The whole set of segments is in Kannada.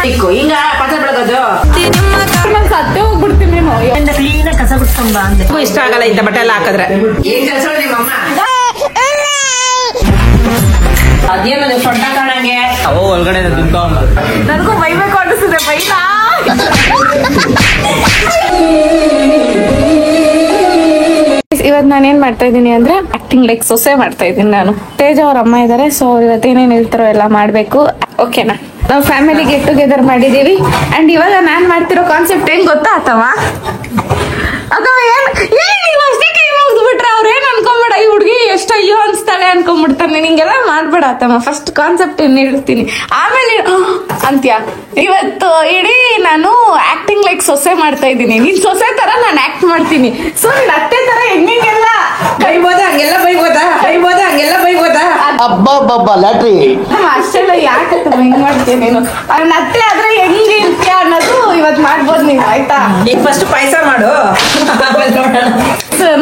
ಹಿಂಗ ಪಾತ್ರೆ ಬೆಳಗೋದು ಸತ್ತೇ ಹೋಗ್ಬಿಡ್ತೀನಿ ಕ್ಲೀನ್ ಕಸ ಬಿಡ್ಕೊಂಡ್ ಬಾ ಅಂದೆ. ಇಷ್ಟ ಆಗಲ್ಲ ಇಂತ ಬಟ್ಟೆ ಎಲ್ಲ ಹಾಕಿದ್ರೆ. ಏನ್ ಕೆಲಸ ನಿಮ್ಮಮ್ಮ ಅದೇನು ಸೊಂಟ ಕಾಣಂಗೆ ಅವು ಒಳಗಡೆ ನನಗೂ ಬೈಬೇಕು ಅನಿಸಿದೆ ಬೈಲ. ಇವತ್ತು ನಾನೇನ್ ಮಾಡ್ತಾ ಇದ್ದೀನಿ ಅಂದ್ರೆ ಆಕ್ಟಿಂಗ್ ಲೈಕ್ ಸೊಸೆ ಮಾಡ್ತಾ ಇದ್ದೀನಿ ನಾನು. ತೇಜ ಅವ್ರ ಅಮ್ಮ ಇದಾರೆ, ಸೊ ಇವತ್ತು ಏನೇನ್ ಹೇಳ್ತಾರೋ ಎಲ್ಲ ಮಾಡ್ಬೇಕು. ಓಕೆನಾ? ನಾವು ಫ್ಯಾಮಿಲಿ ಗೆಟ್ ಟುಗೆದರ್ ಮಾಡಿದೀವಿ. ಅಂಡ್ ಇವಾಗ ನಾನ್ ಮಾಡ್ತಿರೋ ಕಾನ್ಸೆಪ್ಟ್ ಏನ್ ಗೊತ್ತಾ ಅಥವಾ ಬಿಟ್ರೆ ಅವ್ರ ಏನ್ ಅನ್ಕೊಂಬೇಡ, ಈ ಹುಡುಗಿ ಎಷ್ಟು ಅಯ್ಯೋ ಅನ್ಸ್ತಾಳೆ ಅನ್ಕೊಂಡ್ಬಿಡ್ತಾನೆ. ನಿಂಗೆಲ್ಲ ಮಾಡ್ಬೇಡ ಆತಮ್ಮ. ಫಸ್ಟ್ ಕಾನ್ಸೆಪ್ಟ್ ಏನ್ ಹೇಳ್ತೀನಿ, ಆಮೇಲೆ ಅಂತ್ಯ. ಇವತ್ತು ಇಡೀ ನಾನು ಆಕ್ಟಿಂಗ್ ಲೈಕ್ ಸೊಸೆ ಮಾಡ್ತಾ ಇದ್ದೀನಿ. ನೀನ್ ಸೊಸೆ ತರ ನಾನು ಆಕ್ಟ್ ಮಾಡ್ತೀನಿ. ಸೊ ನೀನ್ ಅತ್ತೆ ತರ ಹೆಂಗೆಲ್ಲ ಬೈಬೋದ ಹಂಗೆಲ್ಲ ಬೈಬೋದ ಬೈಬೋದ ಹಂಗೆಲ್ಲ ಬೈಬೋದ ಅಬ್ಬಬ್ಬಬ್ಬ ಲ್ಯಾಟ್ರಿ ಅಷ್ಟೆಲ್ಲ ಯಾಕೆ ಹಿಂಗ್ ಮಾಡ್ತೀನಿ ನೀನು. ಅವ್ನ ಅತ್ತೆ ಆದ್ರೆ ಹೆಂಗೆ ಇರ್ತೀಯ ಅನ್ನೋದು ಇವತ್ ಮಾಡ್ಬೋದು ನೀನು, ಆಯ್ತಾ? ಈಗ ಫಸ್ಟ್ ಪಾಯಸ ಮಾಡು.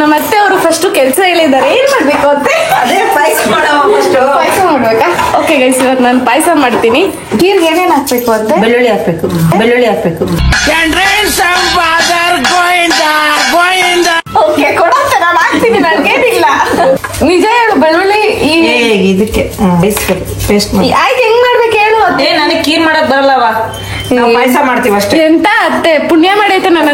ನಮ್ಮ ಅತ್ತೆ ಅವರು ಫಸ್ಟ್ ಕೆಲಸ ಹೇಳಿದ್ದಾರೆ, ಏನ್ ಮಾಡ್ಬೇಕು ಅತ್ತೆ? ಅದೇ ಪಾಯಸ ಮಾಡವ ಫಸ್ಟ್. ಪಾಯಸ ಮಾಡ್ಬೇಕಾ? ಓಕೆ ಗೈಸ್, ಇವತ್ತು ನಾನು ಪಾಯಸ ಮಾಡ್ತೀನಿ. ಗೀರ್ಗೆ ಏನೇನ್ ಹಾಕ್ಬೇಕು ಅಂತ? ಬೆಳ್ಳುಳ್ಳಿ ಹಾಕ್ಬೇಕು, ಬೆಳ್ಳುಳ್ಳಿ ಹಾಕ್ಬೇಕು. ಓಕೆ ಕೊಡತ್ತೆ, ನಾನು ಹಾಕ್ತೀನಿ, ನನ್ಗೇನಿಲ್ಲ. ನಿಜ ಹೇಳು, ಬೆಳ್ಳುಳ್ಳಿ ಇದಕ್ಕೆ ಪೇಸ್ಟ್ ಮಾಡಿ. ಆಯ್ತು, ಹೆಂಗ್ ಮಾಡ್ಬೇಕು ಹೇಳು? ಏ ನನಗೆ ಕೀರ್ ಮಾಡಕ್ ಬರಲ್ಲವ, ನಾವು ಪಾಯಸ ಮಾಡ್ತೀವಿ ಅಷ್ಟೇ. ಎಂತ ಅತ್ತೆ ಪುಣ್ಯ ಮಾಡೈತೆ ನನ್ನ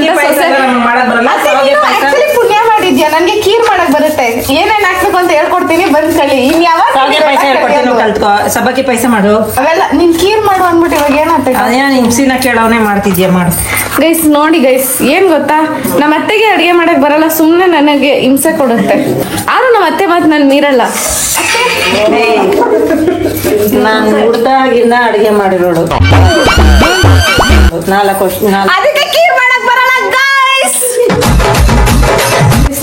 ಪುಣ್ಯ ಮಾಡಿದ್ಯಾ. ನನ್ಗೆ ಕೀರ್ ಮಾಡಕ್ ಬರುತ್ತೆ, ಏನೇನ್ ಹಾಕ್ಬೇಕು ಅಂತ ಹೇಳ್ಕೊಡ್ತೀನಿ, ಬಂದ್ ಕಳಿ. ಇನ್ ಯಾವಾಗ ಪಾಯಸ ಹೇಳ್ಕೊಡ್ತೀನಿ, ಕಲ್ತ್ಕೋ. ಸಬ್ಬಕ್ಕಿ ಪಾಯಸ ಮಾಡು. ಅವೆಲ್ಲ ನೀನ್ ಕೀರ್ ಮಾಡು ಅಂದ್ಬಿಟ್ಟು ಇವಾಗ ಏನಾಗ್ತದೆ? ಅದೇನ ಹಿಂಸಿನ ಕೇಳವನೇ ಮಾಡ್ತಿದ್ಯಾ, ಮಾಡು. ಗೈಸ್ ನೋಡಿ ಗೈಸ್, ಏನ್ ಗೊತ್ತಾ, ನಮ್ಮ ಅತ್ತೆಗೆ ಅಡಿಗೆ ಮಾಡಕ್ ಬರಲ್ಲ, ಸುಮ್ನೆ ನನಗೆ ಹಿಂಸೆ ಕೊಡುತ್ತೆ. ಆದ್ರೂ ನಮ್ಮ ಅತ್ತೆ ಮಾತು ನಾನು ಮೀರಲ್ಲ. ನಾನು ಹುಡ್ದಾಗಿಂದ ಅಡಿಗೆ ಮಾಡಿರೋಡು 4 ವರ್ಷ. ಅದಕ್ಕೆ ಕೀರ್ ಮಾಡಕ್ ಬರಲ್ಲ ಗೈಸ್.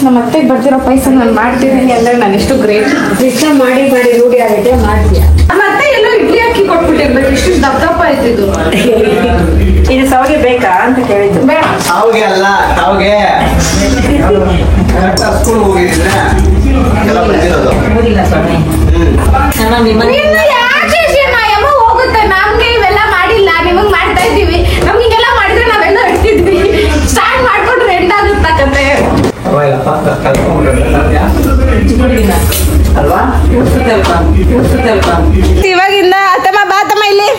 ನಮ್ಮ ಅತ್ತೆಗೆ ಬರ್ತಿರೋ ಪಾಯಸ ನಾನು ಮಾಡ್ತಿದ್ದೀನಿ ಅಂದ್ರೆ ನಾನು ಎಷ್ಟು ಗ್ರೇಟ್. ಇಷ್ಟ ಮಾಡಿ ಮಾಡಿ ರೂಢಿ ಆಗಿದೆ, ಮಾಡ್ತೀಯ. ನಮ್ಮ ಅತ್ತೆ ಎಲ್ಲೋ ಇಡ್ಲಿ ಅಕ್ಕಿ ಕೊಟ್ಬಿಟ್ಟಿರ್ಬೇಕು, ಇಷ್ಟು ದಪ್ಪ ಇದ್ದಿದ್ದು. ಇದು ಸಾವಿಗೆ ಬೇಕಾ ಅಂತ ಕೇಳಿದ್ದು. ಬೇಡ, ಸಾವಿಗೆ ಅಲ್ಲ, ಸಾವಿಗೆ ಸ್ಕೂಲ್ ಹೋಗಿದ್ರೆ ಎಲ್ಲ ಬಂದಿರೋದು. ಹೋಗಿಲ್ಲ ಸ್ವಾಮಿ. ಹೋಗುತ್ತೆ, ನಮ್ಗೆ ಇವೆಲ್ಲ ಮಾಡಿಲ್ಲ, ನಿಮಗ್ ಮಾಡ್ತಾ ಇದೀವಿ. ನಮ್ಗೆ ಹಿಂಗೆಲ್ಲ ಮಾಡಿದ್ರೆ ನಾವೆಲ್ಲ ಇಡ್ತಿದ್ವಿ. ಸ್ಟಾರ್ಟ್ ಮಾಡ್ಕೊಂಡ್ರೆ ಎಂಡ್ ಆಗುತ್ತಕತ್ತೆ ಅಲ್ವಾ? ಇವಾಗಿಂದ ಅತ್ತಮ್ಮ ಬಾತಮ್ಮ ಇಲ್ಲಿ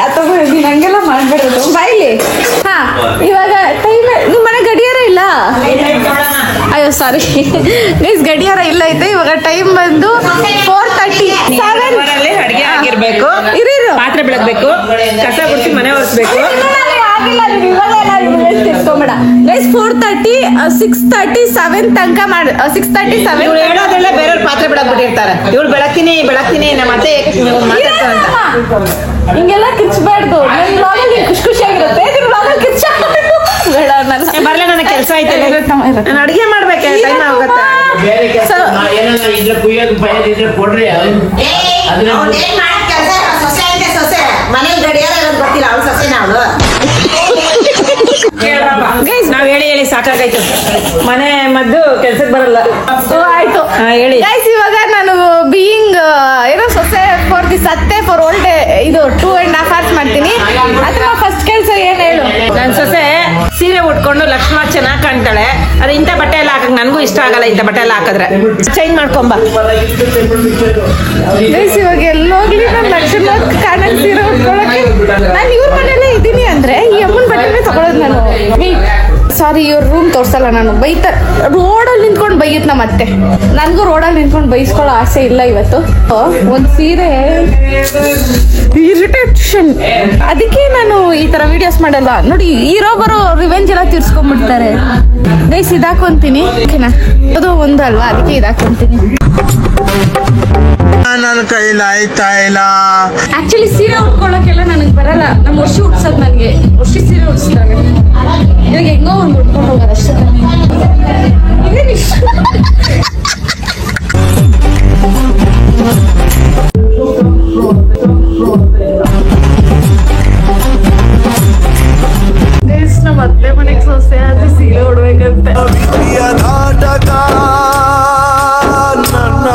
ಅಥವಾ ಹಂಗೆಲ್ಲ ಮಾಡ್ಬಿಡೋದು ಬಾಯ್ಲಿ. ಹಾ, ಇವಾಗ ಟೈಮ್ ನಿಮ್ ಮನೆ ಗಡಿಯಾರ ಇಲ್ಲ? ಅಯ್ಯೋ ಸಾರಿ ಗೈಸ್, ಗಡಿಯಾರ ಇಲ್ಲ ಐತೆ. ಇವಾಗ ಟೈಮ್ ಬಂದು 4:37. ಅಡಿಗೆ ಆಗಿರ್ಬೇಕು, ಪಾತ್ರೆ ಬೆಳಗ್ಬೇಕು, ಕಸ ಗುಡಿಸಿ ಮನೆ ಒರೆಸ್ಬೇಕು. ತಿಳ್ಕೊಂಬೇಡ ಗೈಸ್. 4:30 6:37 ತನಕ ಮಾಡಿ. 6:37 ಹೇಳೋದ್ರಲ್ಲ ಬೇರೆಯವ್ರ ಪಾತ್ರೆ ಬೆಳಗ್ಬಿಟ್ಟಿರ್ತಾರೆ. ಇವಳು ಬೆಳಗ್ತೀನಿ ಬೆಳಗ್ತೀನಿ ನಮ್ಮ ಅತ್ತೆ ಹಿಂಗೆಲ್ಲ ಕಿಚ್ಬಾರ್ದು. ಖುಷಿ ಖುಷಿಯಾಗಿರುತ್ತೆ, ಬೇಡ ಬರ್ಲೆ, ನನಗೆ ಕೆಲಸ ಐತೆ, ನಾನು ಅಡಿಗೆ ಮಾಡ್ಬೇಕು, ಟೈಮ್ ಆಗುತ್ತೆ. ನಾವ್ ಹೇಳಿ ಹೇಳಿ ಸಾಕಾಗೈತು. ಮನೆ ಮದ್ದು ಕೆಲ್ಸಕ್ಕೆ ಬರಲ್ಲ. ಆಯ್ತು ಹೇಳಿ. ಇವಾಗ ನಾನು ಬೀಯಿಂಗ್ ಏನೋ ಸೊಸೆ ಫಾರ್ ದಿಸ್ ಅತ್ತೆ ಫಾರ್ ಓಲ್ಡ್ ಇದು 2.5 hours ಮಾಡ್ತೀನಿ. ಅಥವಾ ಫಸ್ಟ್ ಕೆಲಸ ಏನ್ ಹೇಳು? ನನ್ ಸೊಸೆ ಸೀರೆ ಉಟ್ಕೊಂಡು ಲಕ್ಷ್ಮ ಚೆನ್ನಾಗ್ ಕಾಣ್ತಾಳೆ. ಅದ್ರ ಇಂಥ ಬಟ್ಟೆ ಎಲ್ಲ ಹಾಕಕ್ ನನ್ಗೂ ಇಷ್ಟ ಆಗಲ್ಲ. ಇಂಥ ಬಟ್ಟೆ ಎಲ್ಲ ಹಾಕಿದ್ರೆ ಚೇಂಜ್ ಮಾಡ್ಕೊಂಬ. ಇವಾಗ ಎಲ್ಲೋಗ್ಲಿ ನಾನು ಲಕ್ಷಣ ಕಾಣಕ್ ಸೀರೆ ಉಟ್ಕೊಳಕ್ಕೆ ನಾನು ಇವ್ರ ಮನೆಯಲ್ಲೇ ಇದ್ದೀನಿ ಅಂದ್ರೆ ಈ ಅಮ್ಮನ ಬಟ್ಟೆನೇ ತಗೊಳೋದು ನಾನು. ಸಾರಿ, ಇವ್ರ ರೂಮ್ ತೋರ್ಸಲ್ಲ ನಾನು. ಬೈತ ರೋಡಲ್ಲಿ ನಿಂತ್ಕೊಂಡು ಬೈಯುತ್ತೆ ನಮ್ಮ ಅತ್ತೆ. ನನ್ಗೂ ರೋಡಲ್ಲಿ ನಿಂತ್ಕೊಂಡು ಬೈಸ್ಕೊಳ್ಳೋ ಆಸೆ ಇಲ್ಲ ಇವತ್ತು. ಒಂದ್ ಸೀರೆ ಇರಿಟೇಷನ್, ಅದಕ್ಕೆ ನಾನು ಈ ತರ ವಿಡಿಯೋಸ್ ಮಾಡಲ್ಲ. ನೋಡಿ, ಹೀರೋ ಬರೋ ರಿವೆಂಜ್ ಎಲ್ಲ ತೀರ್ಸ್ಕೊಂಡ್ಬಿಡ್ತಾರೆ. ಗೈಸ್ ಇದಾಕೊಂತೀನಿ, ಓಕೆನಾ? ಅದು ಒಂದು ಅಲ್ವಾ, ಅದಕ್ಕೆ ಇದಾಕೊಂತೀನಿ. ನನ್ನ ಕೈಲಿ ಆಯ್ತಾ ಇಲ್ಲ. ಆಕ್ಚುಲಿ ಸೀರೆ ಉಟ್ಕೊಳ್ಳೋಕೆಲ್ಲ ನನಗೆ ಬರಲ್ಲ. ನಮ್ಮ ವರ್ಷ ಉಡ್ಸೋದು ನನಗೆ, ವರ್ಷ ಸೀರೆ ಉಡ್ಸ್ತಾರೆ. ಇವಾಗ ಹೆಂಗೋ ಒಂದು ಉಟ್ಕೊಂಡು ಹೋಗೋದು ಅಷ್ಟೇ. ನಮ್ಮ ಅತ್ತೆ ಮನೆಗೆ ಸೊಸೆ ಆದ್ರೆ ಸೀರೆ ಉಡ್ಬೇಕಂತೆ. ನಾಟಕ ನನ್ನ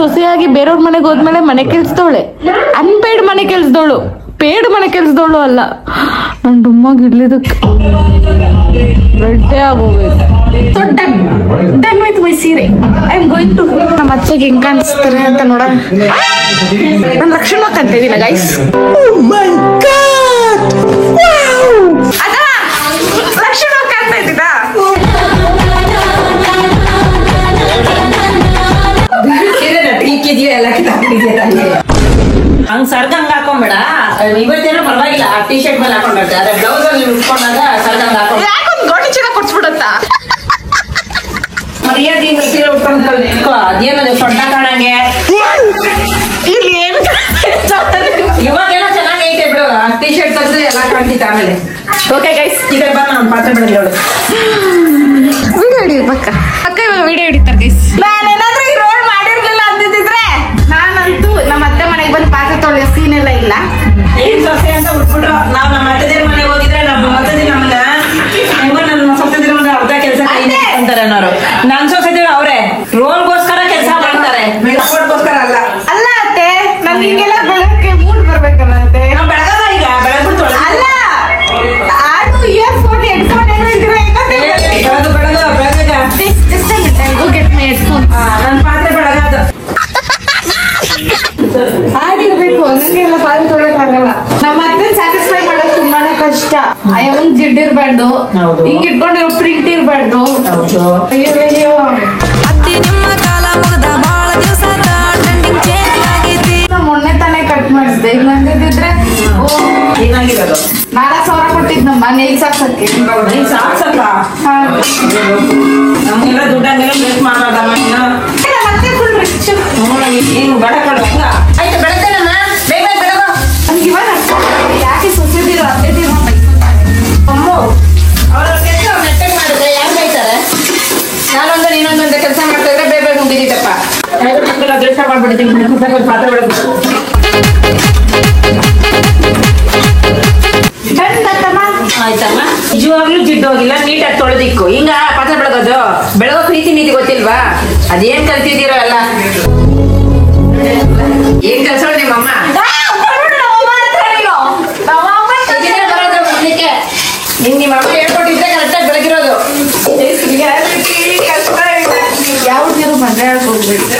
ಸೊಸೆಯಾಗಿ ಬೇರೆಯವ್ರ ಮನೆಗೆ ಹೋದ್ಮೇಲೆ ಮನೆ ಕೆಲ್ಸದವಳೆ, ಅನ್ಪೇಯ್ಡ್ ಮನೆ ಕೆಲ್ಸದವಳು, ಪೇಡ್ ಮನೆ ಕೆಲ್ಸದವಳು ಅಲ್ಲ. ನನ್ ಡುಮ್ಮಾಗ ಇಡ್ಲಿದಕ್ಕೆ ರೆಡ್ಡೇ ಆಗೋಗೈತೆ. ಸೊ ಡನ್ ವಿತ್ ಮೈ ಸೀರೆ. ಐ ಆಮ್ ಗೋಯಿಂಗ್ ಟು ನಮ್ಮ ಅಚ್ಚೆಗೆ ಹೆಂಗ್ ಕಾಣಿಸ್ತಾರೆ ಅಂತ ನೋಡೋಣ. ನಾನು ಲಕ್ಷಣ ಕಂತಿದ್ದೀನ ಗೈಸ್. ಅದ ಲಕ್ಷಣ ಕಾಣ್ತಾ ಇದ್ದೀನಾ? ಹಂಗ್ ಸರ್ಗ ಹಂಗ ಹಾಕೊಂಬೇಡ. ಇವತ್ತೇನೋ ಪರವಾಗಿಲ್ಲ, ಟೀ ಶರ್ಟ್ ಮೇಲೆ ಹಾಕೊಂಡ್ರೆ ಅದೇ ಬ್ಲೌಸ್ ಅಲ್ಲಿ ಉಟ್ಕೊಂಡಾಗ ಸರ್ಗ ಹಂಗ ಹಾಕೊಂಡ್ ಯಾಕೊಂದ್ ಗೋಣಿ ಚೀಲ ಕೊಡ್ಸ್ಬಿಡತ್ತ. ಮರ್ಯಾದೆ ಸೀರೆ ಉಟ್ಕೊಂಡು ನಿಂತ್ಕೋ. ಅದೇನದು ಸೊಡ್ಡ ಕಾಣಂಗೆ. ಇಲ್ಲಿ ಏನು ಇವಾಗೇನೋ ಚೆನ್ನಾಗೈತೆ ಬಿಡು. ಟೀ ಶರ್ಟ್ ತೆಗೆದು ಎಲ್ಲ ಕಾಣ್ತಿತ್ತು ಆಮೇಲೆ. ಓಕೆ ಗೈಸ್, ಈಗ ಬಾ ನಾನು ಪಾತ್ರೆ ಬೆಳೆದ ವಿಡಿಯೋ ಹಿಡಿ ಪಕ್ಕ ಅಕ್ಕ. ಇವಾಗ ವಿಡಿಯೋ ಹಿಡಿತಾರೆ ಗೈಸ್. ನಾನೇನಾದ್ರೂ ಈ ರೋಲ್ ಮಾಡಿರ್ಲಿಲ್ಲ ಅಂದಿದ್ರೆ ನಾನಂತೂ ನಮ್ಮ ಅತ್ತೆ ಮನೆಗೆ ಬಂದು ಪಾತ್ರೆ ತೊಳೆಯೋ ಸೀನ್ ಎಲ್ಲ ಇಲ್ಲ. ಏನ್ ಸೊಸೆ ಅಂತ ಉಟ್ಬಿಟ್ಟು ನಾವ್ ನಮ್ಮ ಅತ್ತೆದೇರ್ ಮನೆಗೆ ಹೋಗಿದ್ರೆ ನಮ್ಮ ಅತ್ತೆದಿ ನಮ್ಮನ್ನ ಹೆಂಗೋ ನನ್ನ ಸೊಸೆದಿರ ಮನೆ ಅರ್ಧ ಕೆಲಸ ಅಂತಾರೆ ಅನ್ನೋರು. ನನ್ ಸೊಸೆದಿರ ಅವ್ರೆ ರೋಲ್ಗೋಸ್ಕರ ಕೆಲಸ ಮಾಡ್ತಾರೆ, ಸಪೋರ್ಟ್ಗೋಸ್ಕರ ಅಲ್ಲ. ಅಲ್ಲ ಅತ್ತೆ, ನನ್ಗೆ ಹಿಂಗೆಲ್ಲ ಬೆಳಗ್ಗೆ ಮೂಡ್ ಬರ್ಬೇಕಲ್ಲಂತೆ. ನಾವ್ ಬೆಳಗಲ್ಲ, ಈಗ ಬೆಳಗ್ಬಿಟ್ಟು ಅಲ್ಲ ಅದು ಇಯರ್ಫೋನ್ ಹೆಡ್ಫೋನ್ ಏನೋ ಇದ್ರೆ ನನ್ ಪಾತ್ರೆ ಬೆಳಗಾದ ಹಾಡಿರ್ಬೇಕು. ನಂಗೆಲ್ಲ ಪಾತ್ರೆ ತೊಳಕಾಗಲ್ಲ. ನಮ್ಮ ಅತ್ತೆ ಸ್ಯಾಟಿಸ್ಫೈ ಮಾಡೋದು ತುಂಬಾನೇ ಕಷ್ಟ. ಒಂದ್ ಜಿಡ್ ಇರ್ಬಾರ್ದು, ಹೌದು. ಹಿಂಗ್ ಇಟ್ಕೊಂಡಿರೋ ಪ್ರಿಂಟ್ ಇರ್ಬಾರ್ದು. ಅಯ್ಯೋ ಮೊನ್ನೆ ತಾನೇ ಕಟ್ ಮಾಡಿಸ್ದೆ. ಈಗ ನಂದಿದ್ರೆ ಏನಾಗಿರೋದು 4,000 ಕೊಟ್ಟಿದ್ನಮ್ಮ ನೇಲ್ಸ್ ಹಾಕ್ಸಕ್ಕೆ. ನೀನ್ ಸಾಕ್ಸಕ್ಕ ನಮ್ಗೆಲ್ಲ ದುಡ್ಡಂಗೆಲ್ಲ ವೇಸ್ಟ್ ಮಾಡ್ಬಾರ್ದಮ್ಮ ನೀನು. ಮತ್ತೆ ಫುಲ್ ರಿಚ್. ನೀನು ಬಡ ಕಡು ಹಂಗ ಆಯ್ತು. ಬೆಳಗ್ಗೆನಮ್ಮ ಬೇಗ ಬೆಳಗೋ. ನಮ್ಗೆ ಇವಾಗ ಅರ್ಥ ಆಗ್ತಿದೆ ಯಾಕೆ ಸೊಸೆದಿರೋ ಅತ್ತೆದಿರೋ ಅಮ್ಮ ಅವ್ರ ಕೆಲಸ ನೆಟ್ಟಗೆ ಮಾಡಿದ್ರೆ ಯಾರು ಬೈತಾರೆ? ನಾನೊಂದು ನೀನೊಂದೊಂದು ಕೆಲಸ ಮಾಡ್ತಾ ಇದ್ರೆ ಬೇಗ ಬೇಗ ಮುಗಿದಿದ್ದಪ್ಪ. ಅದೃಷ್ಟ ಮಾಡ್ಬಿಡ್ತೀನಿ ಪಾತ್ರೆ ಬೆಳಗ್ಗೆ. ಆಯ್ತಮ್ಮ, ನಿಜವಾಗ್ಲೂ ಜಿಡ್ಡು ಹೋಗಿಲ್ಲ, ನೀಟಾಗಿ ತೊಳೆದಿಕ್ಕು. ಹಿಂಗ ಪಾತ್ರೆ ಬೆಳಗೋದು ಬೆಳಗೋ ಪ್ರೀತಿ ನೀತಿ ಗೊತ್ತಿಲ್ವಾ? ಅದೇನ್ ಕಲ್ತಿದ್ದೀರೋ ಎಲ್ಲ. ಏನ್ ಕಲ್ಸೋಳು ನಿಮ್ಮಮ್ಮ? ನಿಮ್ಮ ಅಮ್ಮ ಹೇಳ್ಕೊಟ್ಟಿದ್ರೆ ಕರೆಕ್ಟಾಗಿ ಬೆಳಗಿರೋದು. ಯಾವ್ದಿರೋ ಮದುವೆ ಹೋಗ್ಬಿಟ್ಟು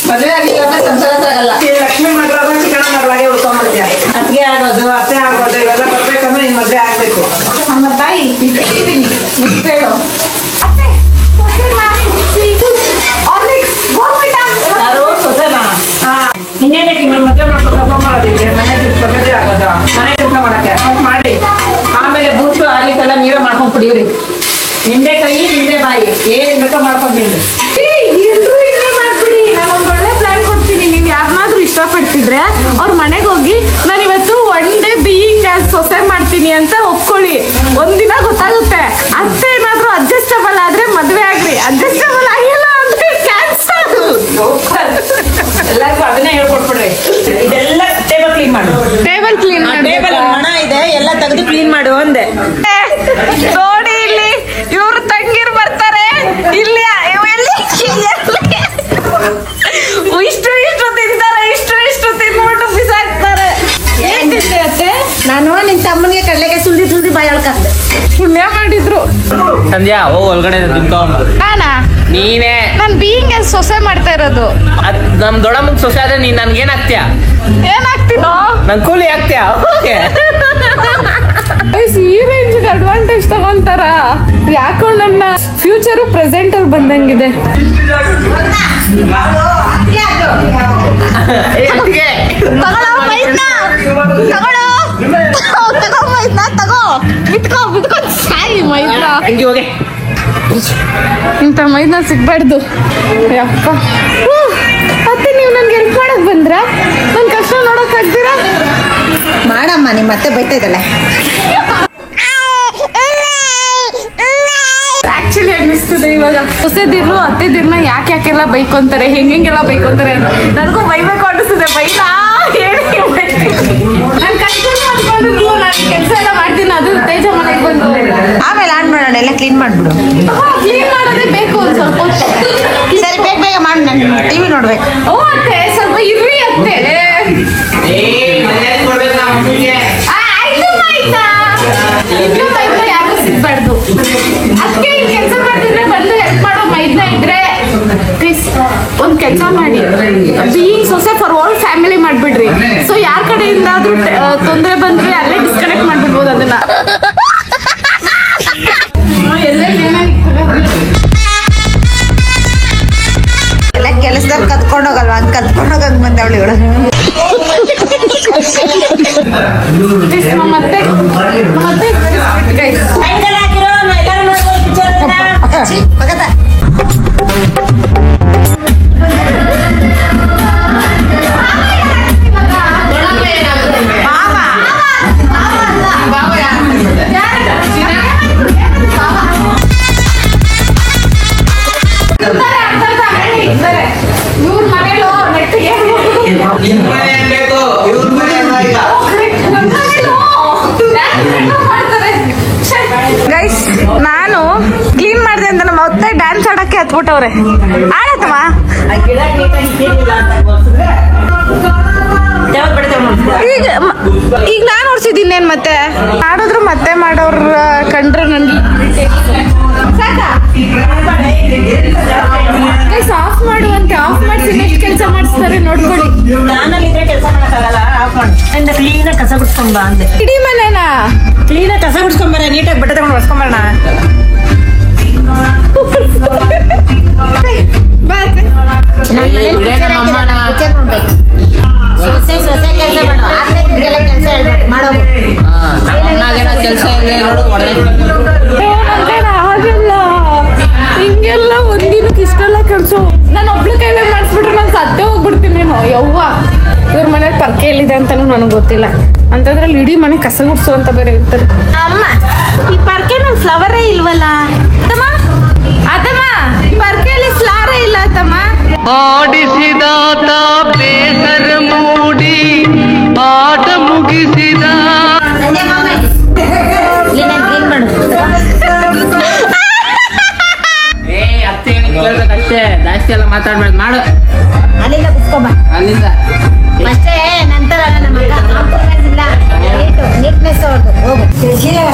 ಮದುವೆ ಆಗಿಲ್ಲ ಸಂಸಾರ ಆಗಲ್ಲ. ಲಕ್ಷ್ಮಿ ಮದುವೆ ಚಿಕಣ ಮಾಡುವಾಗೆ ಉಳ್ಕೊಂಡ್ಬಿಡ್ತೀಯ. ಅತ್ತಿಗೆ ಆಗೋದು, ಅತ್ತೆ ಆಗೋದು ಇವೆಲ್ಲ ಬರ್ಬೇಕಂದ್ರೆ ನಿನ್ ಮದುವೆ ಆಗ್ಬೇಕು. ನಮ್ಮ ತಾಯಿ ಹೇಳು ಯಾರು ಸೊಸೆನಾ? ಇನ್ನೇನೆ ಮದುವೆ ಮಾಡ್ಕೊಂಡು ಮಾಡೋದಿಕ್ಕೆ ಮನೆ ಮದುವೆ ಆಗೋದು, ಮನೆ ಊಟ ಮಾಡಕ್ಕೆ ಮಾಡಿ ಆಮೇಲೆ ಬೂಸು ಆಗ್ಲಿಕ್ಕೆಲ್ಲ ನೀವೇ ಮಾಡ್ಕೊಂಡ್ ಕುಡಿಯೋರಿ. ನಿಂದೆ ಕೈ ನಿಂದೆ ಬಾಯಿ ಏನ್ ಬೇಕೋ ಮಾಡ್ಕೊಂತೀನಿ. ಮಾಡ್ಬಿಡಿ. ನಾನು ಒಂದ್ ಒಳ್ಳೆ ಪ್ಲಾನ್ ಕೊಡ್ತೀನಿ. ನೀವು ಯಾರನ್ನಾದ್ರೂ ಇಷ್ಟಪಡ್ತಿದ್ರೆ ಅವ್ರ ಮನೆಗೆ ಹೋಗಿ ನಾನು ಇವತ್ತು ಒನ್ ಡೇ ಬೀಯಿಂಗ್ ಆಸ್ ಸೊಸೆ ಮಾಡ್ತೀನಿ ಅಂತ ಒಪ್ಕೊಳ್ಳಿ. ಒಂದಿನ ಗೊತ್ತಾಗುತ್ತೆ. ಅತ್ತೆ ಏನಾದ್ರೂ ಅಡ್ಜಸ್ಟಬಲ್ ಆದ್ರೆ ಮದ್ವೆ ಆಗ್ರಿ, ಅಡ್ಜಸ್ಟಬಲ್ ಆಗಿಲ್ಲ ಅಂದ್ರೆ ಕ್ಯಾನ್ಸಲ್. ಎಲ್ಲರಿಗೂ ಅದನ್ನೇ ಹೇಳ್ಕೊಟ್ಬಿಡ್ರಿ. ಇದೆಲ್ಲ ಟೇಬಲ್ ಕ್ಲೀನ್ ಮಾಡು. ಟೇಬಲ್ ಕ್ಲೀನ್ ಟೇಬಲ್ ಮಣ ಇದೆ, ಎಲ್ಲ ತೆಗೆದು ಕ್ಲೀನ್ ಮಾಡು ಅಂದೆ. ನೋಡಿ ಇಲ್ಲಿ ಇವ್ರು ತಂಗಿರ್ ಬರ್ತಾರೆ. ಇಲ್ಲಿ ಇಷ್ಟು ತಿಂತಾರೆ, ಇಷ್ಟು ತಿನ್ಬಿಟ್ಟು ಬಿಸಾಕ್ತಾರೆ. ಏನ್ ತಿಂತೆ ಅತ್ತೆ? ನಾನು ನಿನ್ ತಮ್ಮನಿಗೆ ಕಡ್ಲೆಗೆ ಸುಲ್ದಿ ಬಾಯೊಳ್ಕಾಕ್ದೆ. ಪುಣ್ಯ ಮಾಡಿದ್ರು. ಸಂಧ್ಯಾ ಹೋಗ್ ಒಳಗಡೆ ತಿನ್ಕೊಂಡ್ ನಾನಾ? ನೀನೇ ನಾನ್ ಬೀಯಿಂಗ್ ಸೊಸೆ ಮಾಡ್ತಾ ಇರೋದು. ನಮ್ ದೊಡ್ಡಮ್ಮಗ್ ಸೊಸೆ ಆದ್ರೆ ನೀನ್ ನನ್ಗೇನಾಗ್ತೀಯ? ಏನಾಗ್ತೀನೋ? ನನ್ ಕೂಲಿ ಆಗ್ತೀಯ? ಈ ರೇಂಜ್ ಅಡ್ವಾಂಟೇಜ್ ತಗೊಂತಾರ. ಯಾಕೋ ನನ್ನ ಫ್ಯೂಚರು ಪ್ರೆಸೆಂಟ್ ಅಲ್ಲಿ ಬಂದಂಗಿದೆ. ಹಂಗೆ ಹೋಗಿ ಇಂಥ ಮೈದ್ನ ಸಿಗ್ಬಾರ್ದು. ಯಪ್ಪ ಮತ್ತೆ ನೀವು ನನ್ಗೆ ಹೆಲ್ಪ್ ಮಾಡಕ್ ಬಂದ್ರ? ನನ್ ಕಷ್ಟ ನೋಡಕ್ ಆಗ್ತೀರಾ? ಮಾಡಮ್ಮ, ನಿಮ್ಮ ಮತ್ತೆ ಬೈತಾ ಇದ್ದಲ್ಲ. ಆಕ್ಚುಲಿ ಅನ್ನಿಸ್ತದೆ ಇವಾಗ ಹೊಸದಿರ್ಲು ಅತ್ತೆದಿರ್ನ ಯಾಕೆಲ್ಲ ಬೈಕೊಂತಾರೆ, ಹೆಂಗೆಲ್ಲ ಬೈಕೊಂತಾರೆ ಅಂತ ನನಗೂ ಬೈಬೇಕು ಅನ್ನಿಸ್ತದೆ. ಬೈಲಾ ಹೇಳಿ ನಾನು ಕಷ್ಟ ಮಾಡ್ಕೊಂಡಿದ್ರು. ನಾನು ಕೆಲಸ ಎಲ್ಲ ಮಾಡ್ತೀನಿ. ಅದು ತೇಜ ಮನೆಗೆ ಬಂದು ಆಮೇಲೆ ಆನ್ ಮಾಡೋಣ, ಎಲ್ಲ ಕ್ಲೀನ್ ಮಾಡ್ಬಿಡು. ಕ್ಲೀನ್ ಮಾಡೋದೇ ಬೇಕು ಒಂದ್ ಸ್ವಲ್ಪ ಹೊತ್ತು. ಸರಿ, ಬೇಗ ಬೇಗ ಬೇಗ ಮಾಡಿ ನಾನು ಟಿವಿ ನೋಡ್ಬೇಕು. ಓ ಅತ್ತೆ ಸ್ವಲ್ಪ ಇರ್ರಿ ಅತ್ತೆ. ಆಯ್ತು ಯಾರು ಸಿಗ್ಬಾರ್ದು. ಅದಕ್ಕೆ ಇಲ್ಲಿ ಕೆಲಸ ಮಾಡ್ತಿದ್ರೆ ಬಂದು ಹೆಲ್ಪ್ ಮಾಡೋ ಮೈದ್ನ ಇದ್ರೆ ಪ್ಲೀಸ್ ಒಂದ್ ಕೆಲಸ ಮಾಡಿ, ಬೀಯಿಂಗ್ ಸೊಸೆ ಫಾರ್ ಓಲ್ ಫ್ಯಾಮಿಲಿ ಮಾಡ್ಬಿಡ್ರಿ. ಸೊ ಯಾರ ಕಡೆಯಿಂದ ಆದ್ರೂ ತೊಂದರೆ ಬಂದ್ರೆ ಅಲ್ಲೇ ಡಿಸ್ಕನೆಕ್ಟ್ ಮಾಡ್ಬಿಡ್ಬೋದು ಅದನ್ನ. ಎಲ್ಲ ಕೆಲಸದಲ್ಲಿ ಕದ್ಕೊಂಡು ಹೋಗಲ್ವಾ, ಹಂಗ್ ಕದ್ಕೊಂಡು ಹೋಗಂಗ್ ಬಂದವಳು ಇವಳು. ಮತ್ತೆ ಮಗದ. ಇವ್ರ ಮನೇಲೂ ನೆಟ್ಟಿಗೆ ಗೈಸ್, ನಾನು ಕ್ಲೀನ್ ಮಾಡಿದೆ ಅಂತ ನಮ್ಮ ಅತ್ತೆ ಡ್ಯಾನ್ಸ್ ಆಡಕ್ಕೆ ಹತ್ಬಿಟ್ಟವ್ರೆ. ಆಡತ್ತಮ್ಮ ಈಗ ನಾನು ಓಡಿಸಿದ್ದೀನಿ ಮತ್ತೆ ಆಡಿದ್ರು ಮತ್ತೆ ಮಾಡೋರು ಕಂಡ್ರೆ ನನ್ಗೆ ಆಫ್ ಮಾಡುವಂತೆ ಆಫ್ ಮಾಡಿಸಿ ನೆಕ್ಸ್ಟ್ ಕೆಲಸ ಮಾಡಿಸ್ತಾರೆ ನೋಡ್ಕೊಳ್ಳಿ. ನಾನಲ್ಲಿದ್ರೆ ಕೆಲಸ ಮಾಡಕ್ಕಾಗಲ್ಲ, ಆಫ್ ಮಾಡಿ ಕ್ಲೀನಾಗಿ ಕಸ ಬಿಡ್ಸ್ಕೊಂಡ್ ಬಾ ಅಂದೆ. ಇಡೀ ಮನೆನಾ ಕ್ಲೀನಾಗಿ ಕಸ ಬಿಡ್ಸ್ಕೊಂಬರ, ನೀಟಾಗಿ ಬಟ್ಟೆ ತಗೊಂಡು ಹೊಡ್ಸ್ಕೊಂಬರೋಣ. ಸೊಸೆ ಕೆಲಸ ಮಾಡು, ಆದ್ಮೇಲೆ ಕೆಲಸ ಹೇಳ್ಬೇಕು ಮಾಡೋದು. ಕೆಲಸ ಇದೆ ನೋಡು. ಆಗಲ್ಲ ಹಿಂಗೆಲ್ಲ ಒಂದಿನಕ್ಕೆ ಇಷ್ಟೆಲ್ಲ ಕೆಲಸ ನಾನು ಒಬ್ಳು ಕೈಲೇ ಮಾಡಿಸ್ಬಿಟ್ರೆ ನಾನು ಸತ್ತೇ ಹೋಗ್ಬಿಡ್ತೀನಿ. ಯವ್ವ ಇವ್ರ ಮನೇಲಿ ಪರ್ಕೆ ಎಲ್ಲಿದೆ ಅಂತಾನು ನನಗೆ ಗೊತ್ತಿಲ್ಲ. ಅಂತಂದ್ರಲ್ಲಿ ಇಡೀ ಮನೆ ಕಸ ಗುಡ್ಸು ಅಂತ ಬೇರೆ ಇರ್ತದೆ. ಅಮ್ಮ, ಈ ಪರ್ಕೆ ನನ್ ಫ್ಲವರೇ ಇಲ್ವಲ್ಲ. ಅದಮ್ಮ ಪರ್ಕೆಯಲ್ಲಿ ಫ್ಲಾರೇ ಇಲ್ಲ ಅತ್ತಮ್ಮ. ಆಡಿಸಿದಾತ ಬೇಸರ ಮೂಡಿ ಆಟ ಮುಗಿಸಿದ. ಸಂಜೆ ಮಾಮ, ಇಲ್ಲಿ ನಾನು ಕ್ಲೀನ್ ಮಾಡು. ಅತ್ತೆ ಕೇಳ್ಬೇಕಷ್ಟೇ, ಜಾಸ್ತಿ ಎಲ್ಲ ಮಾತಾಡ್ಬೇಡ. ಮಾಡು ಅಲ್ಲಿಂದ ಕುತ್ಕೊಬ. ಅಲ್ಲಿಂದ ಮತ್ತೆ ನಂತರ ನಮ್ಮ ಮಗ ಇಲ್ಲ ನೀಟ್ನೆಸ್ ಅವ್ರದ್ದು. ಹೋಗು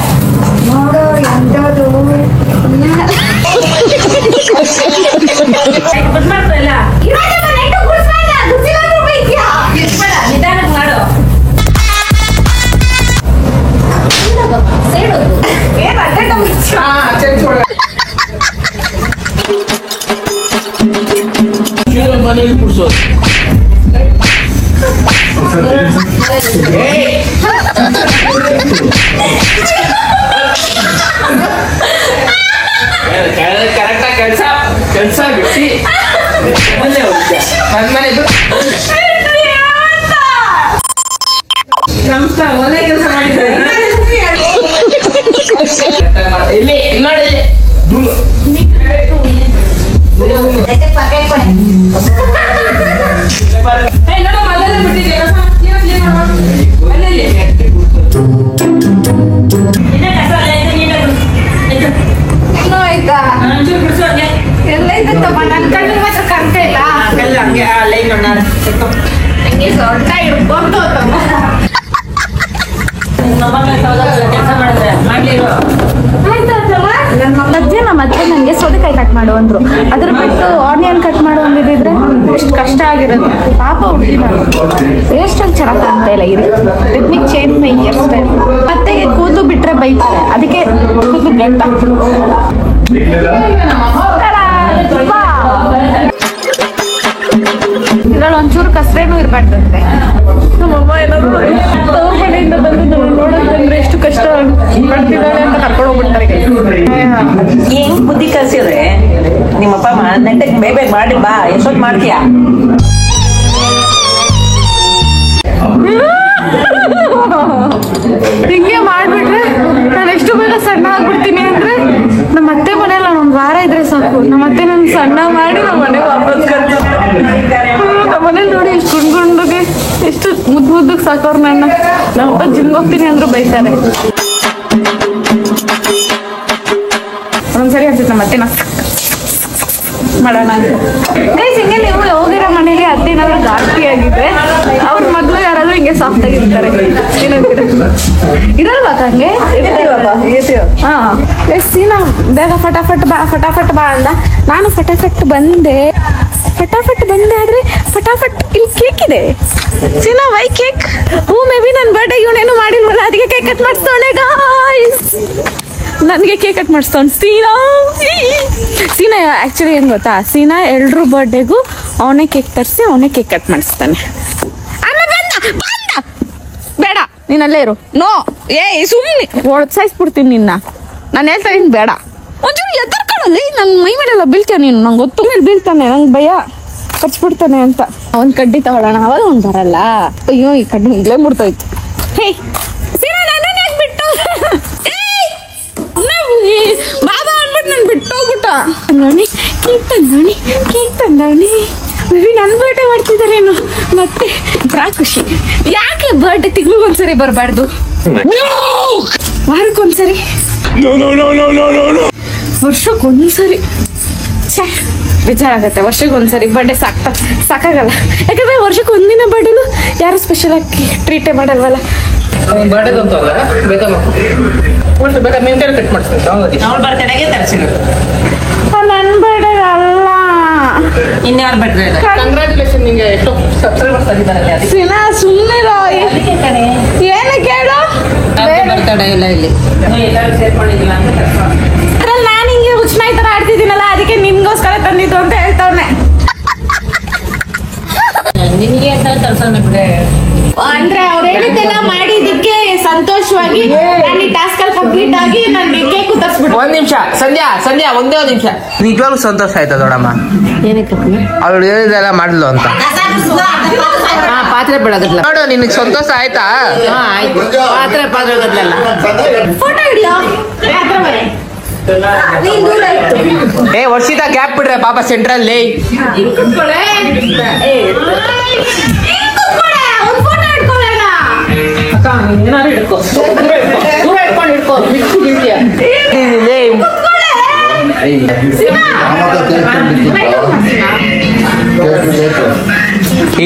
ನೋಡು ಎಂದದು ನಿಧಾನಕ್ಕೆ ಮಾಡು. ಮನೇಲಿ ಕುಡ್ಸೋದು. ಕರೆಕ್ಟಾಗಿ ಕೆಲಸ ಬಿಟ್ಟು ಮನೆ ಹೋಗ್ತೀಯ. ನನ್ನ ಮನೆ ನಮಸ್ಕಾರ, ಒಳ್ಳೆ ಕೆಲಸ ಮಾಡಿದ್ದಾರೆ. ಇಲ್ಲಿ ನೋಡಿ ಪರ್ಕೆ ಕೊಡಿ. ಇನ್ನೂ ಆಯ್ತಾ? ಎಲ್ಲ ಇದ್ದತ್ತಮ್ಮ, ನನ್ನ ಕಣ್ಣಿಗೆ ಮಾತ್ರ ಕಾಣ್ತಾ ಇಲ್ಲ. ಹಂಗೆ ಲೈನ್ ಹಂಗೆ ಸೊಂಟ ಹಿಡ್ಕೊಂಡು ಹೋತಮ್ಮ. ಕೆಲಸ ಮಾಡಿದ್ರೆ ಮಾಡ್ಲಿರು. ಅಜ್ಜಿ ನಮ್ಮ ಅಜ್ಜಿ ನನಗೆ ಸೌತೆಕಾಯಿ ಕಟ್ ಮಾಡು ಅಂದ್ರು. ಅದ್ರ ಬಿಟ್ಟು ಆನಿಯನ್ ಕಟ್ ಮಾಡು ಅಂದಿದ್ರೆ ಎಷ್ಟು ಕಷ್ಟ ಆಗಿರೋದು. ಪಾಪ ಹುಡುಗಿ ನಾನು ಹೇರ್ ಸ್ಟೈಲ್ ಚೆನ್ನಾಗಿ ಕಾಣ್ತಾ ಇಲ್ಲ. ಇದು ರಿತ್ಮಿಕ್ ಚೇಂಜ್ ಮೈ ಹೇರ್ ಸ್ಟೈಲ್. ಮತ್ತೆ ಕೂದಲು ಬಿಟ್ರೆ ಬೈತಾರೆ, ಅದಕ್ಕೆ ಕೂದಲು ಗಂಟ. ಇದ್ರಲ್ಲಿ ಒಂಚೂರು ಕಸರೇನೂ ಇರ್ಬಾರ್ದಂತೆ. ನಮ್ಮಮ್ಮ ಏನಾದ್ರು ಅವ್ರ ಮನೆಯಿಂದ ಬಂದು ನಾವು ನೋಡೋದು ಬಂದ್ರೆ ಎಷ್ಟು ಕಷ್ಟ ಮಾಡ್ತಿದ್ದಾರೆ ಅಂತ ಕರ್ಕೊಂಡು ಹೋಗ್ಬಿಡ್ತಾರೆ. ಹೆಂಗ್ ಬುದ್ಧಿ ಕಲ್ಸಿದ್ರೆ ನಿಮ್ಮಪ್ಪ ನೆಟ್ಟಗೆ ಬೇಗ ಮಾಡಿ ಬಾ, ಎಷ್ಟೊತ್ತು ಮಾಡ್ತೀಯಾ? ಹಿಂಗೆ ಮಾಡ್ಬಿಟ್ರೆ ನಾನು ಎಷ್ಟು ಬೇಗ ಸಣ್ಣ ಆಗ್ಬಿಡ್ತೀನಿ ಅಂದ್ರೆ ನಮ್ಮ ಅತ್ತೆ ಮನೇಲಿ ನಾನು ಒಂದು ವಾರ ಇದ್ರೆ ಸಾಕು. ನಮ್ಮ ಅತ್ತೆ ನನ್ ಸಣ್ಣ ಮಾಡಿ ನಮ್ಮ ಮನೆಗೆ ವಾಪಸ್ ಕರ್ತಾರೆ. ನಮ್ಮ ಮನೇಲಿ ನೋಡಿ ಎಷ್ಟು ಗುಂಡುಗೆ ಎಷ್ಟು ಮುದ್ದಕ್ಕೆ ಸಾಕೋರು ನನ್ನ. ನಮ್ಮಪ್ಪ ಜಿಮ್ ಹೋಗ್ತೀನಿ ಅಂದ್ರೂ ಬೈತಾರೆ. ಒಂದ್ಸರಿ ಅನ್ಸುತ್ತೆ ನಮ್ಮ ಅತ್ತೆ ಮಾಡೋಣ ಅಂತ. ಗೈಸ್ ಹಿಂಗೆ ನೀವು ಹೋಗಿರೋ ಮನೇಲಿ ಅದೇನಾದ್ರು ಘಾಟಿ ಆಗಿದ್ರೆ ಅವ್ರ ಮದ್ವೆ ಯಾರಾದ್ರೂ ಹಿಂಗೆ ಸಾಫ್ಟ್ ಆಗಿರ್ತಾರೆ. ಇರಲ್ವಾ ಹಂಗೆ? ಹಾ ಸೀನಾ ಬೇಗ ಫಟಾಫಟ್ ಬಾ ಅಂದ. ನಾನು ಫಟಾಫಟ್ ಬಂದೆ ಆದ್ರೆ ಫಟಾಫಟ್ ಇಲ್ಲಿ ಕೇಕ್ ಇದೆ. Seena why cake? ಹೂ ಮೇ ಬಿ ನನ್ನ ಬರ್ಡೇ ಇವನೇನು ಮಾಡಿಲ್ವಲ್ಲ, ಅದಕ್ಕೆ ಕೇಕ್ ಕಟ್ ಮಾಡಿಸ್ತವನೆ ಗಾಯ್ಸ್. ನನಗೆ ಕೇಕ್ ಕಟ್ ಮಾಡಿಸ್ತವನ್ ಸೀನಾ ಆಕ್ಚುಲಿ ಏನ್ ಗೊತ್ತಾ, ಸೀನಾ ಎಲ್ರು ಬರ್ಡೇಗೂ ಅವನೇ ಕೇಕ್ ತರಿಸಿ ಅವನೇ ಕೇಕ್ ಕಟ್ ಮಾಡಿಸ್ತಾನೆ. ಬೇಡ ನೀನ್ ಅಲ್ಲೇ ಇರು. ನೋ ಸುಮ್ಮನೆ ಹೊಡ್ಸಾಯಿಸ್ಬಿಡ್ತೀನಿ ನಿನ್ನ. ನಾನು ಹೇಳ್ತಾ ಇದೀನಿ ಬೇಡ. ಒಂಚೂರು ಎತ್ತರ್ಕೊಳ್ಳಲ್ಲಿ ನನ್ನ ಮೈ ಮೇಲೆಲ್ಲ ಬೀಳ್ತಾನೆ ನೀನು. ನಂಗೆ ಗೊತ್ತು ಮೇಲೆ ಬೀಳ್ತಾನೆ, ನಂಗೆ ಭಯ ಕಚ್ಬಿಡ್ತಾನೆ ಅಂತ. ಅವ್ನ್ ಕಡ್ಡಿ ತಗೊಳ್ಳೋಣ, ಅವಾಗ ಅವ್ನು ಬರಲ್ಲ. ಅಯ್ಯೋ ಈ ಕಡ್ಡಿ ಇಲ್ಲೇ ಮುಡ್ತೋಯ್ತು. ಹೇ ಸೀನಾ ನನ್ನನ್ನ ಯಾಕೆ ಬಿಟ್ಟು ಬಾಬಾ ಅಂದ್ಬಿಟ್ಟು ನನ್ ಬಿಟ್ಟು ಹೋಗ್ಬಿಟ್ಟ. ನೋಡಿ ಕೇಕ್ ತಂದವನಿ ಬೇಬಿ ನನ್ನ ಬರ್ಡೇ ಮಾಡ್ತಿದಾರೇನು ಮತ್ತೆ ಬಹಳ ಖುಷಿ. ಯಾಕೆ ಬರ್ಡೇ ತಿಂಗಳಿಗೊಂದ್ಸರಿ ಬರಬಾರ್ದು, ವಾರಕ್ಕೊಂದ್ಸರಿ, ವರ್ಷಕ್ಕೊಂದ್ಸರಿ? ಬೇಜಾರಾಗತ್ತೆ. ವರ್ಷಕ್ಕೊಂದ್ಸರಿ ಬರ್ಡೇ ಸಾಕಾಗಲ್ಲ. ಯಾಕಂದ್ರೆ ವರ್ಷಕ್ಕೆ ಒಂದಿನ ಬರ್ಡೇನು ಯಾರು ಸ್ಪೆಷಲ್ ಆಗಿ ಟ್ರೀಟೇ ಮಾಡಲ್ವಲ್ಲ. ಬರ್ಡೇದು ಅಂತ ಅಲ್ಲ, ಬೇಕಾದ್ರೆ ನಿನ್ ಕೈಲಿ ಕಟ್ ಮಾಡಿಸ್ತೀನಿ. ಅವ್ಳ ಬರ್ತಡೆಗೆ ತರಿಸಿದ್ರು. ನನ್ನ ಬರ್ಡೇ ಅಲ್ಲ, ಇನ್ಯಾರ ಬರ್ತಡೆ? ಕಂಗ್ರಾಚುಲೇಷನ್, ನಿಂಗೆ ಎಷ್ಟು ಸಬ್ಸ್ಕ್ರೈಬರ್ಸ್ ಆಗಿದ್ದಾರೆ ಅದಕ್ಕೆ. ಸೀನಾ ಸುಮ್ಮನೆ ಏನು ಕೇಳು. ಬರ್ತಡೆ ಇಲ್ಲ ಇಲ್ಲಿ ಎಲ್ಲರೂ ಸೇರ್ಕೊಂಡಿದ್ದಿಲ್ಲ ಅಂತ ಅದ್ರಲ್ಲಿ ನಾನು ಹಿಂಗೆ ಹುಚ್ಚನಾಯಿ ತರ ಆಡ್ತಿದ್ದೀನಲ್ಲ, ಅದಕ್ಕೆ ನಿಮ್ಗೋಸ್ಕರ ತಂದಿದ್ದು ಅಂತ ಹೇಳ್ತಾವ್ನೆ. ನಿನ್ಗೆ ಅಂತ ತರ್ಸೋಣ ಬಿಡೆ. ಅಂದ್ರೆ ಅವ್ರು ಹೇಳಿದ್ದೆಲ್ಲ ಮಾಡಿದ್ದಕ್ಕೆ ಸಂತೋಷವಾಗಿ ನಾನು ಈ ಟಾಸ್ಕ್ ಅಲ್ಲಿ ಕಂಪ್ಲೀಟ್ ಆಗಿ ನಾನು ಕೇಕ್ ತರಿಸ್ಬಿಟ್ಟು. ಒಂದ್ ನಿಮಿಷ ಸಂಧ್ಯಾ ಒಂದೇ ಒಂದ್ ನಿಮಿಷ. ನಿಜವಾಗ್ಲೂ ಸಂತೋಷ ಆಯ್ತಾ ದೊಡ್ಡಮ್ಮ? ಅವಳು ಹೇಳಿದೆಲ್ಲ ಮಾಡಿದ್ಲು ಅಂತ. ಪಾತ್ರೆ ಬೆಳಗದ್ಲ ನೋಡು, ನಿನಗೆ ಸಂತೋಷ ಆಯ್ತಾ? ಆಯ್ತು. ಪಾತ್ರೆ ಗದ್ಲಲ್ಲ. ಫೋಟೋ ಹಿಡಿಯೋ. ವರ್ಷಿತ ಗ್ಯಾಪ್ ಬಿಡ್ರೆ ಪಾಪ ಸೆಂಟ್ರಲ್ ಏನಾರು ಹಿಡ್ಕೋ, ದೂರ ಹಿಡ್ಕೊಂಡು ಹಿಡ್ಕೋ,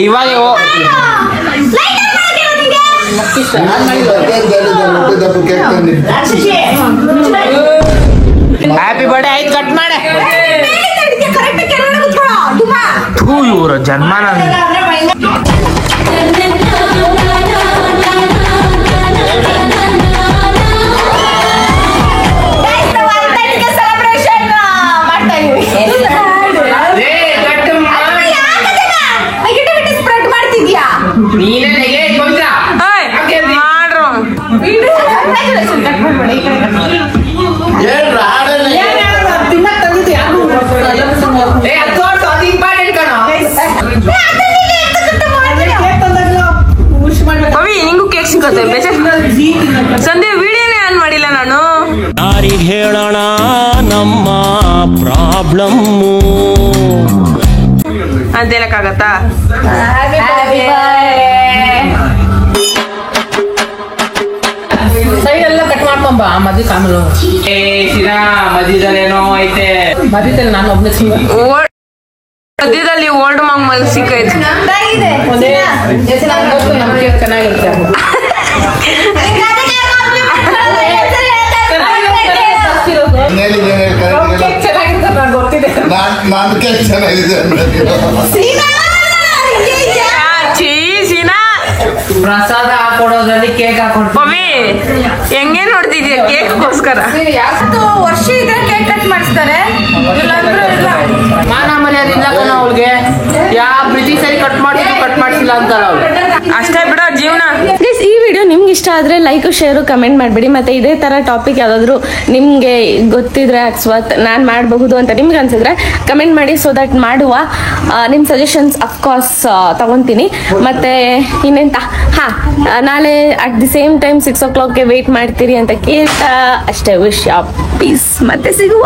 ಇವಾಗ ಹ್ಯಾಪಿ ಬರ್ಡೇ ಆಯ್ತು, ಕಟ್ ಮಾಡೆ. ಇವ್ರ ಜನ್ಮನ ಸಂಧ್ಯಾ ವಿಡಿಯೋನೇ ಆನ್ ಮಾಡಿಲ್ಲ ನಾನು. ಯಾರಿಗೆ ಹೇಳೋಣ ನಮ್ಮ ಪ್ರಾಬ್ಲಮ್ಮು ಅಂತ ಹೇಳಕ್ಕಾಗತ್ತಾ? ಸೈಡ್ ಎಲ್ಲ ಕಟ್ ಮಾಡ್ಕೊಂಬ ಮದ್ವೆ ಆಮೇಲೆ. ಮದ್ಯದಲ್ಲೇನೋ ಐತೆ, ಮದ್ಯದಲ್ಲಿ ನಾನು ಒಬ್ಬನೇ ಮಧ್ಯದಲ್ಲಿ ಓಲ್ಡ್ ಮಾಂಗ್ ಮಲ್ ಸಿಕ್ಕೈತೆ. ಚೆನ್ನಾಗಿರುತ್ತೆ. ಚೆನ್ನಾಗಿರುತ್ತೆ, ನಾನು ಗೊತ್ತಿದೆ. ನಾನು ಕೇಕ್ ಚೆನ್ನಾಗಿದೆ ಪ್ರಸಾದ ಹಾಕೊಡೋದ್ರಲ್ಲಿ ಕೇಕ್ ಹಾಕೊಡ್ತೀವಿ. ಹೆಂಗೆ ನೋಡ್ತಿದ್ಯಾ ಕೇಕ್ಗೋಸ್ಕರ? ವರ್ಷ ಇದ್ರೆ ಕೇಕ್ ಕಟ್ ಮಾಡಿಸ್ತಾರೆ, ಮಾನ ಮರ್ಯಾದೆ ಇಲ್ಲ ಕಣ ಅವಳಿಗೆ. ಯಾವ ಪ್ರೀತಿ ಸರಿ ಕಟ್ ಮಾಡಿಸಿಲ್ಲ ಅಂತಾರ ಅವ್ಳು. ಅಷ್ಟೇ ಬಿಡೋ ಜೀವನ. ಈ ವಿಡಿಯೋ ನಿಮ್ಗೆ ಇಷ್ಟ ಆದರೆ ಲೈಕ್ ಶೇರು ಕಮೆಂಟ್ ಮಾಡಿಬಿಡಿ. ಮತ್ತು ಇದೇ ಥರ ಟಾಪಿಕ್ ಯಾವುದಾದ್ರೂ ನಿಮಗೆ ಗೊತ್ತಿದ್ರೆ ಅಥವಾ ನಾನು ಮಾಡಬಹುದು ಅಂತ ನಿಮ್ಗೆ ಅನ್ಸಿದ್ರೆ ಕಮೆಂಟ್ ಮಾಡಿ, ಸೊ ದಟ್ ಮಾಡುವ. ನಿಮ್ಮ ಸಜೆಷನ್ಸ್ ಅಫ್ಕೋರ್ಸ್ ತಗೊತೀನಿ. ಮತ್ತು ಇನ್ನೆಂತ ನಾಳೆ ಅಟ್ ದಿ ಸೇಮ್ ಟೈಮ್ 6 o'clockಗೆ ವೆಯ್ಟ್ ಮಾಡ್ತೀರಿ ಅಂತ ಕೇಳ್ತಾ ಅಷ್ಟೇ. Wish peace. ಮತ್ತೆ ಸಿಗುವ.